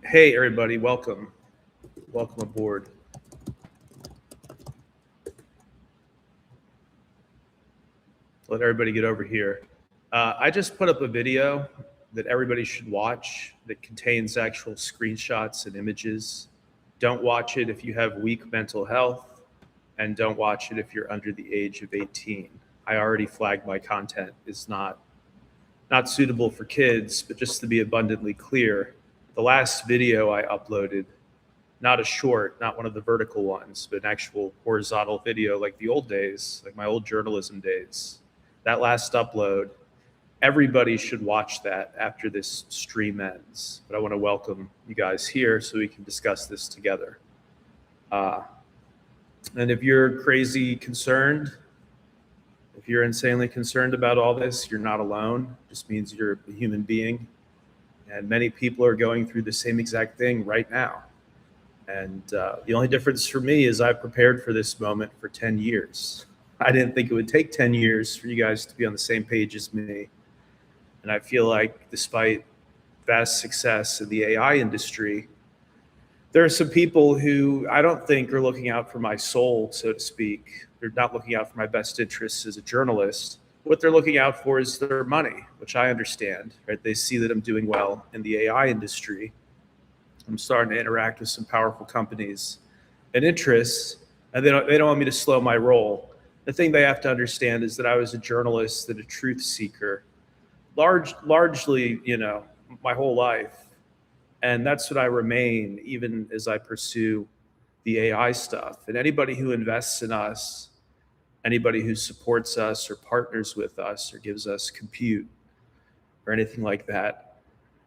Hey, everybody, welcome. Welcome aboard. Let everybody get over here. I just put up a video that everybody should watch that contains actual screenshots and images. Don't watch it if you have weak mental health, and don't watch it if you're under the age of 18. I already flagged my content is not suitable for kids, but just to be abundantly clear, the last video I uploaded, not a short, not one of the vertical ones, but an actual horizontal video like the old days, like my old journalism days. That last upload, everybody should watch that after this stream ends. But I want to welcome you guys here so we can discuss this together. And if you're crazy concerned, if you're insanely concerned about all this, you're not alone. It just means you're a human being. And many people are going through the same exact thing right now. And the only difference for me is I've prepared for this moment for 10 years. I didn't think it would take 10 years for you guys to be on the same page as me. And I feel like despite vast success in the AI industry, there are some people who I don't think are looking out for my soul, so to speak. They're not looking out for my best interests as a journalist. What they're looking out for is their money, which I understand, right? They see that I'm doing well in the AI industry. I'm starting to interact with some powerful companies and interests, and they don't want me to slow my roll. The thing they have to understand is that I was a journalist and a truth seeker, largely, my whole life. And that's what I remain, even as I pursue the AI stuff. And anybody who invests in us, anybody who supports us or partners with us or gives us compute or anything like that,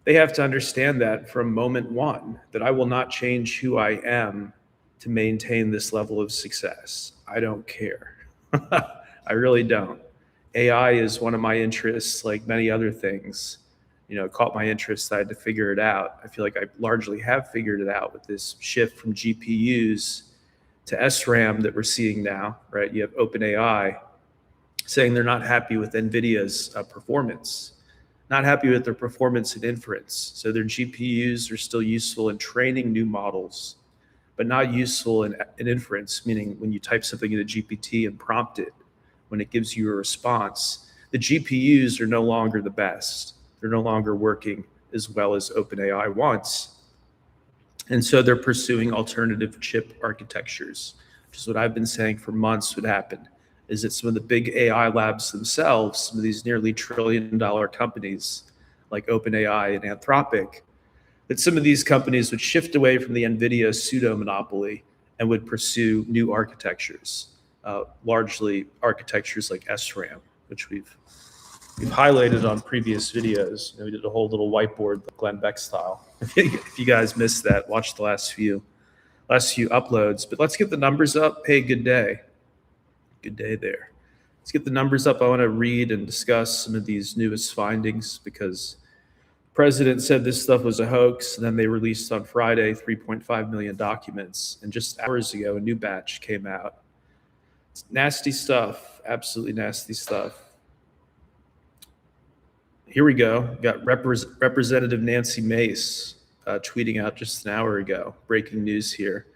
they have to understand that from moment one, that I will not change who I am to maintain this level of success. I don't care. I really don't. AI is one of my interests, like many other things. It caught my interest. I had to figure it out. I feel like I largely have figured it out with this shift from GPUs to SRAM that we're seeing now, right? You have OpenAI saying they're not happy with NVIDIA's performance, not happy with their performance in inference. So their GPUs are still useful in training new models, but not useful in inference, meaning when you type something into GPT and prompt it, when it gives you a response, the GPUs are no longer the best. They're no longer working as well as OpenAI wants. And so they're pursuing alternative chip architectures, which is what I've been saying for months would happen, is that some of the big AI labs themselves, some of these nearly trillion-dollar companies like OpenAI and Anthropic, that some of these companies would shift away from the NVIDIA pseudo-monopoly and would pursue new architectures, largely architectures like SRAM, which we've highlighted on previous videos. We did a whole little whiteboard, Glenn Beck style. If you guys missed that, watch the last few uploads. But let's get the numbers up. Hey, good day. Good day there. Let's get the numbers up. I want to read and discuss some of these newest findings because the president said this stuff was a hoax, and then they released on Friday 3.5 million documents. And just hours ago, a new batch came out. It's nasty stuff, absolutely nasty stuff. Here we go. Got Representative Nancy Mace tweeting out just an hour ago. Breaking news here.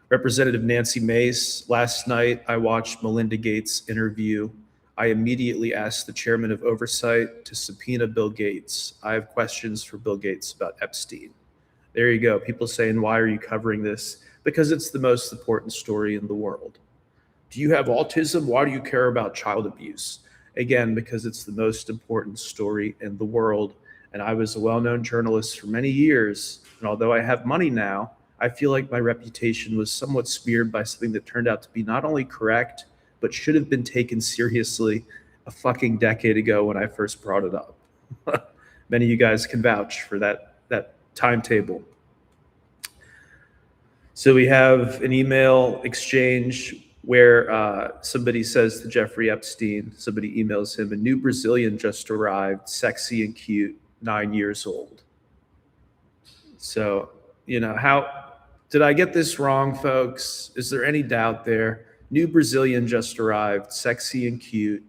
Representative Nancy Mace, last night I watched Melinda Gates' interview. I immediately asked the chairman of oversight to subpoena Bill Gates. I have questions for Bill Gates about Epstein. There you go. People saying, why are you covering this? Because it's the most important story in the world. Do you have autism? Why do you care about child abuse? Again, because it's the most important story in the world. And I was a well-known journalist for many years. And although I have money now, I feel like my reputation was somewhat smeared by something that turned out to be not only correct, but should have been taken seriously a fucking decade ago when I first brought it up. Many of you guys can vouch for that timetable. So we have an email exchange where somebody says to Jeffrey Epstein, somebody emails him, a new Brazilian just arrived, sexy and cute, 9 years old. So, how did I get this wrong, folks? Is there any doubt there? New Brazilian just arrived, sexy and cute,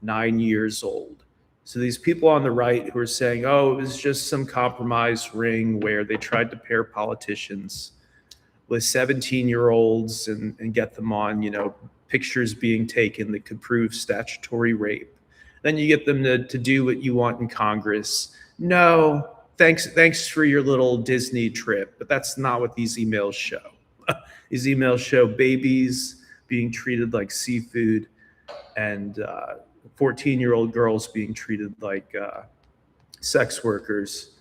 9 years old. So these people on the right who are saying, oh, it was just some compromise ring where they tried to pair politicians with 17-year-olds and get them on, pictures being taken that could prove statutory rape. Then you get them to do what you want in Congress. No, thanks for your little Disney trip, but that's not what these emails show. These emails show babies being treated like seafood and 14-year-old girls being treated like sex workers.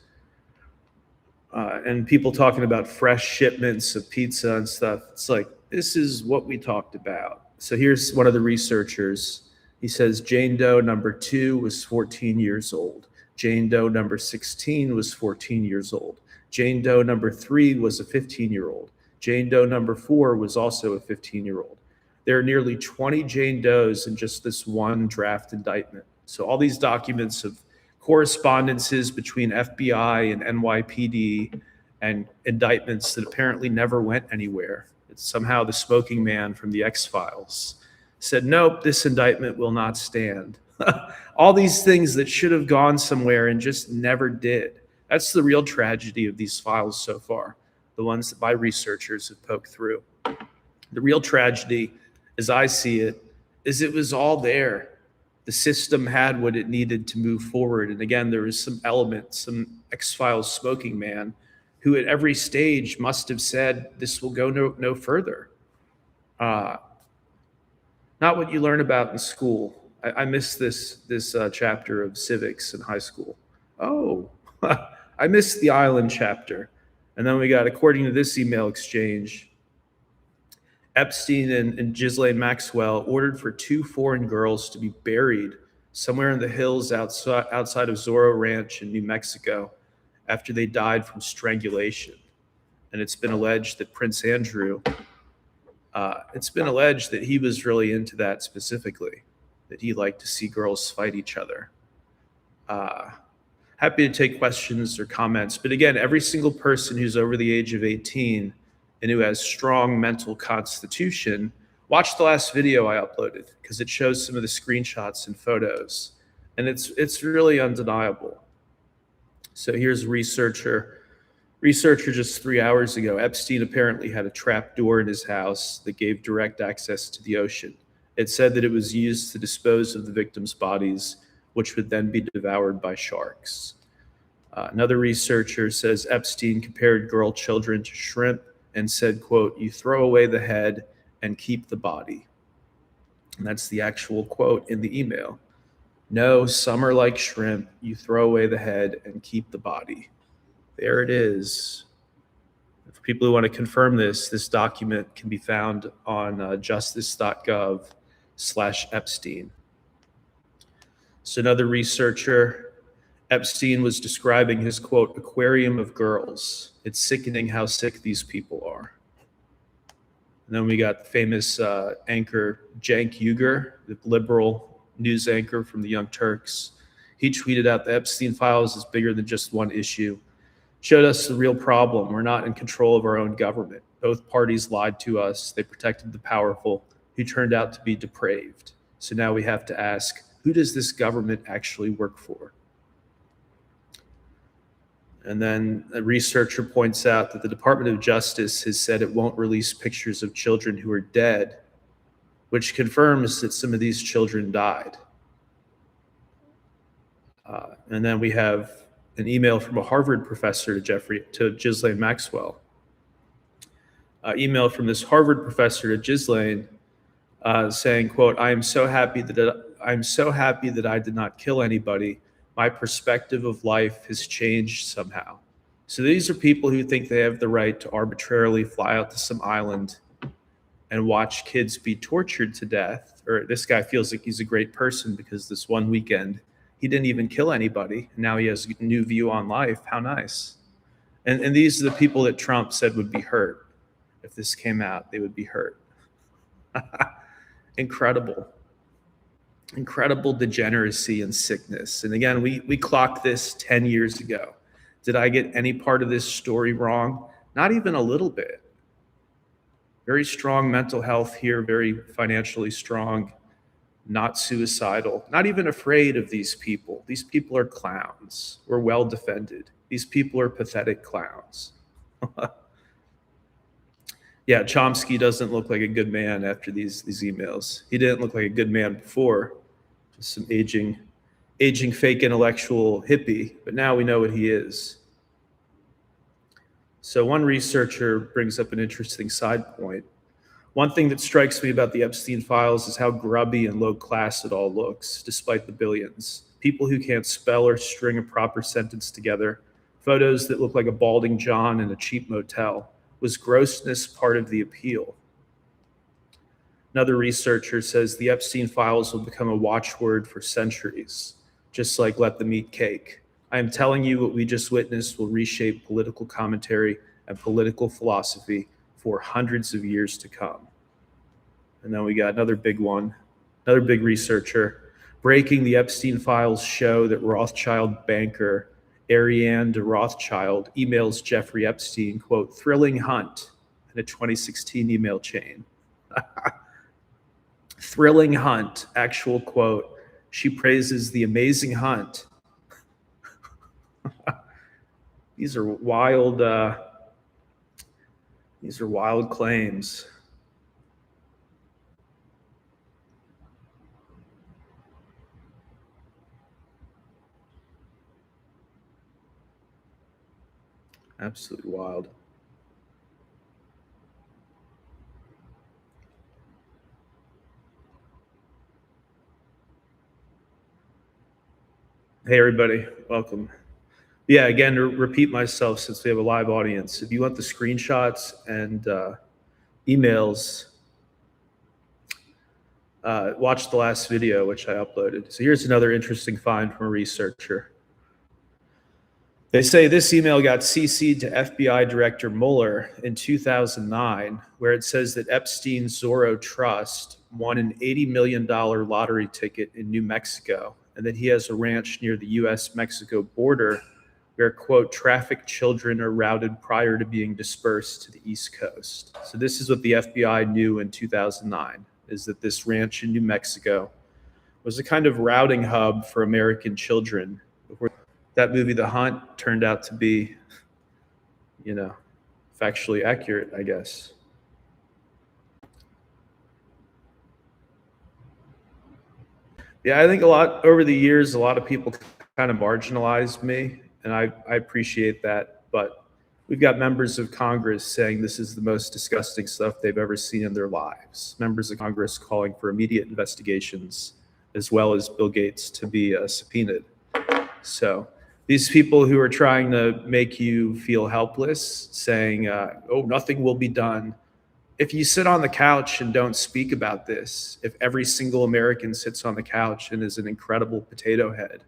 And people talking about fresh shipments of pizza and stuff. It's like, this is what we talked about. So here's one of the researchers. He says Jane Doe number 2 was 14 years old. Jane Doe number 16 was 14 years old. Jane Doe number 3 was a 15-year-old. Jane Doe number 4 was also a 15-year-old. There are nearly 20 Jane Does in just this one draft indictment. So all these documents of correspondences between FBI and NYPD and indictments that apparently never went anywhere. It's somehow the smoking man from the X-Files said, nope, this indictment will not stand. All these things that should have gone somewhere and just never did. That's the real tragedy of these files so far, the ones that my researchers have poked through. The real tragedy, as I see it, is it was all there. The system had what it needed to move forward. And again, there was some element, some X-Files smoking man who at every stage must have said, this will go no further. Not what you learn about in school. I missed this chapter of civics in high school. Oh, I missed the island chapter. And then we got, according to this email exchange, Epstein and Ghislaine Maxwell ordered for 2 foreign girls to be buried somewhere in the hills outside of Zorro Ranch in New Mexico after they died from strangulation. And it's been alleged that Prince Andrew, it's been alleged that he was really into that specifically, that he liked to see girls fight each other. Happy to take questions or comments. But again, every single person who's over the age of 18 and who has strong mental constitution, watch the last video I uploaded because it shows some of the screenshots and photos. And it's really undeniable. So here's a researcher just 3 hours ago. Epstein apparently had a trap door in his house that gave direct access to the ocean. It said that it was used to dispose of the victims' bodies, which would then be devoured by sharks. Another researcher says Epstein compared girl children to shrimp and said, quote, you throw away the head and keep the body. And that's the actual quote in the email. No, some are like shrimp. You throw away the head and keep the body. There it is. For people who want to confirm this document can be found on justice.gov/Epstein. So another researcher, Epstein was describing his, quote, aquarium of girls. It's sickening how sick these people are. And then we got the famous anchor Cenk Uygur, the liberal news anchor from the Young Turks. He tweeted out the Epstein files is bigger than just one issue. Showed us the real problem. We're not in control of our own government. Both parties lied to us. They protected the powerful, who turned out to be depraved. So now we have to ask, who does this government actually work for? And then a researcher points out that the Department of Justice has said it won't release pictures of children who are dead, which confirms that some of these children died. And then we have an email from a Harvard professor to Ghislaine Maxwell. Email from this Harvard professor to Ghislaine saying, quote, I am so happy that I did not kill anybody. My perspective of life has changed somehow. So these are people who think they have the right to arbitrarily fly out to some island and watch kids be tortured to death. Or this guy feels like he's a great person because this one weekend he didn't even kill anybody. And now he has a new view on life. How nice. And these are the people that Trump said would be hurt. If this came out, they would be hurt. Incredible degeneracy and sickness. And again, we clocked this 10 years ago. Did I get any part of this story wrong? Not even a little bit. Very strong mental health here, very financially strong. not suicidal, not even afraid of these people. These people are clowns. We're well defended. These people are pathetic clowns. Yeah, Chomsky doesn't look like a good man after these emails. He didn't look like a good man before, just some aging fake intellectual hippie, but now we know what he is. So one researcher brings up an interesting side point. One thing that strikes me about the Epstein files is how grubby and low class it all looks, despite the billions. People who can't spell or string a proper sentence together, photos that look like a balding John in a cheap motel. Was grossness part of the appeal? Another researcher says the Epstein files will become a watchword for centuries, just like let them eat cake. I am telling you what we just witnessed will reshape political commentary and political philosophy for hundreds of years to come. And then we got another big one, another big researcher. Breaking the Epstein files show that Rothschild banker Ariane de Rothschild emails Jeffrey Epstein, quote, thrilling hunt in a 2016 email chain. Thrilling hunt, actual quote. She praises the amazing hunt. These are wild claims. Absolutely wild. Hey, everybody. Welcome. Yeah, again, to repeat myself since we have a live audience, if you want the screenshots and emails, watch the last video, which I uploaded. So here's another interesting find from a researcher. They say this email got CC'd to FBI Director Mueller in 2009, where it says that Epstein's Zorro Trust won an $80 million lottery ticket in New Mexico, and that he has a ranch near the US-Mexico border where, quote, trafficked children are routed prior to being dispersed to the East Coast. So this is what the FBI knew in 2009, is that this ranch in New Mexico was a kind of routing hub for American children before that movie, The Hunt, turned out to be, factually accurate, I guess. Yeah, I think over the years, a lot of people kind of marginalized me, and I appreciate that. But we've got members of Congress saying this is the most disgusting stuff they've ever seen in their lives. Members of Congress calling for immediate investigations, as well as Bill Gates to be subpoenaed. So these people who are trying to make you feel helpless, saying, oh, nothing will be done. If you sit on the couch and don't speak about this, if every single American sits on the couch and is an incredible potato head,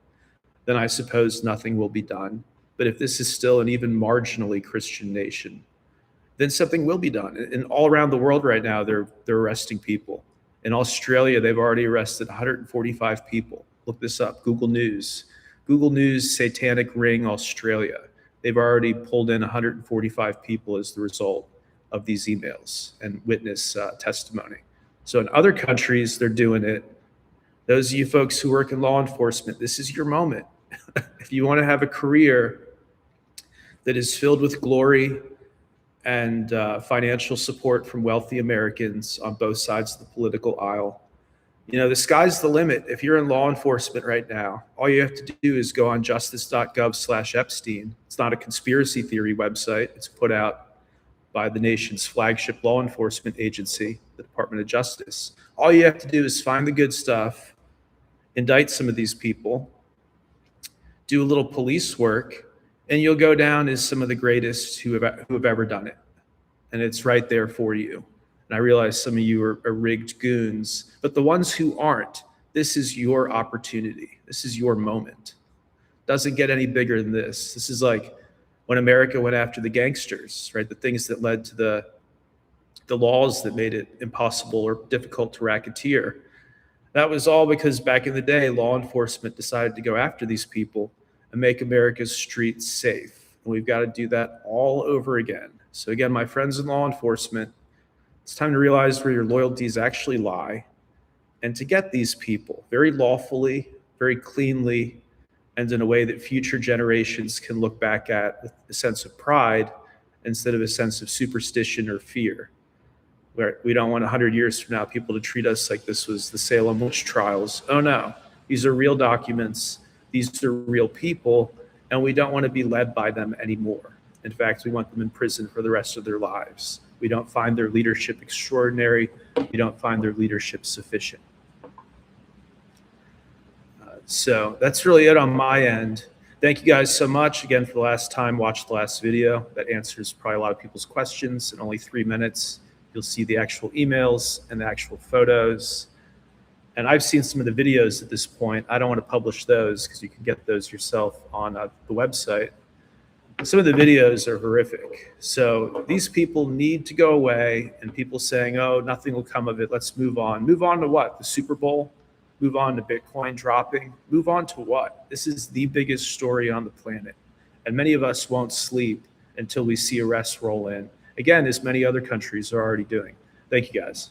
then I suppose nothing will be done. But if this is still an even marginally Christian nation, then something will be done. And all around the world right now, they're arresting people. In Australia, they've already arrested 145 people. Look this up, Google News. Google News Satanic Ring Australia. They've already pulled in 145 people as the result of these emails and witness testimony. So in other countries, they're doing it. Those of you folks who work in law enforcement, this is your moment. If you want to have a career that is filled with glory and financial support from wealthy Americans on both sides of the political aisle, the sky's the limit. If you're in law enforcement right now, all you have to do is go on justice.gov/Epstein. It's not a conspiracy theory website. It's put out by the nation's flagship law enforcement agency, the Department of Justice. All you have to do is find the good stuff, indict some of these people, do a little police work, and you'll go down as some of the greatest who have ever done it. And it's right there for you. And I realize some of you are rigged goons, but the ones who aren't, this is your opportunity. This is your moment. Doesn't get any bigger than this. This is like when America went after the gangsters, right? The things that led to the laws that made it impossible or difficult to racketeer. That was all because back in the day, law enforcement decided to go after these people and make America's streets safe. And we've got to do that all over again. So again, my friends in law enforcement, it's time to realize where your loyalties actually lie and to get these people very lawfully, very cleanly, and in a way that future generations can look back at with a sense of pride instead of a sense of superstition or fear. Where we don't want 100 years from now people to treat us like this was the Salem witch trials. Oh no, these are real documents, these are real people, and we don't want to be led by them anymore. In fact, we want them in prison for the rest of their lives. We don't find their leadership extraordinary. We don't find their leadership sufficient. So that's really it on my end. Thank you guys so much again for the last time. Watch the last video. That answers probably a lot of people's questions in only 3 minutes. You'll see the actual emails and the actual photos. And I've seen some of the videos at this point. I don't want to publish those because you can get those yourself on the website. Some of the videos are horrific. So these people need to go away, and people saying, oh, nothing will come of it. Let's move on. Move on to what? The Super Bowl? Move on to Bitcoin dropping? Move on to what? This is the biggest story on the planet. And many of us won't sleep until we see arrests roll in. Again, as many other countries are already doing. Thank you, guys.